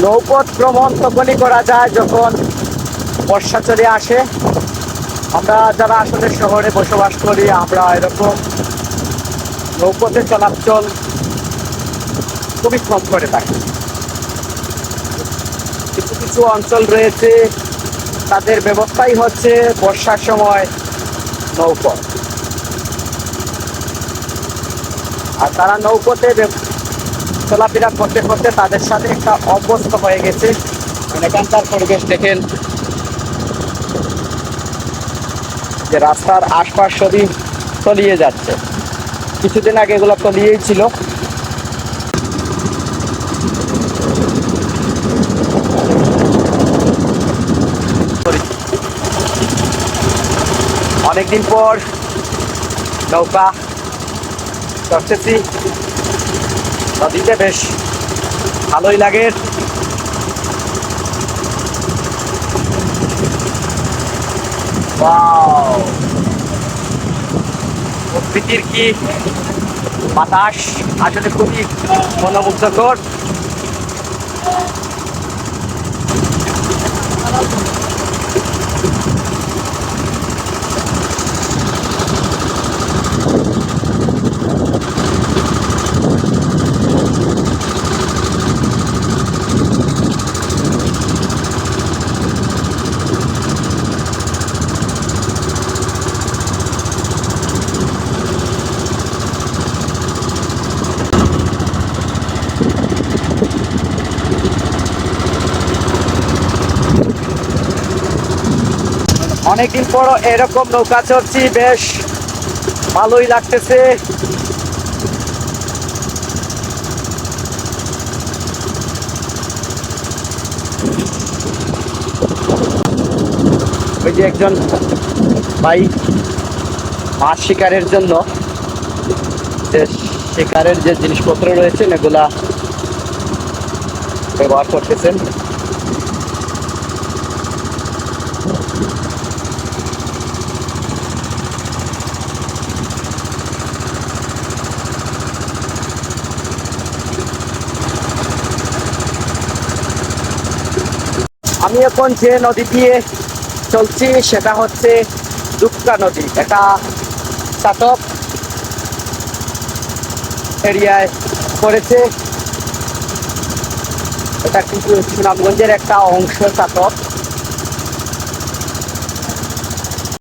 নৌপথ ভ্রমণ তখনই করা যায় যখন বর্ষা চলে আসে। আমরা যারা আসলে শহরে বসবাস করি, আমরা এরকম নৌপথে চলাচল খুবই কম করে থাকি। কিছু কিছু অঞ্চল রয়েছে, তাদের ব্যবস্থাই হচ্ছে বর্ষার সময় নৌপথ, আর তারা নৌপথে চলাফেরা করতে করতে তাদের সাথে একটা অভ্যস্ত হয়ে গেছে। এখানকার পরিবেশ দেখেন যে রাস্তার আশপাশ সবই তলিয়ে যাচ্ছে। কিছুদিন আগে এগুলো তলিয়েই ছিল। অনেকদিন পর নৌকা চড়তেছি নদীতে, বেশ ভালোই লাগে। প্রকৃতির কি বাতাস, আসলে খুবই মনোমুগ্ধকর। অনেকদিন পর এরকম নৌকা চড়ছি, বেশ ভালোই লাগতেছে। ওই যে একজন ভাই মাছ শিকারের জন্য যে শিকারের যে জিনিসপত্র রয়েছে এগুলা ব্যবহার করতেছেন। আমি এখন যে নদী দিয়ে চলছি সেটা হচ্ছে দুপকা নদী। এটা চাটক এরিয়ায় পড়েছে। এটা কিন্তু সুনামগঞ্জের একটা অংশ চাটক।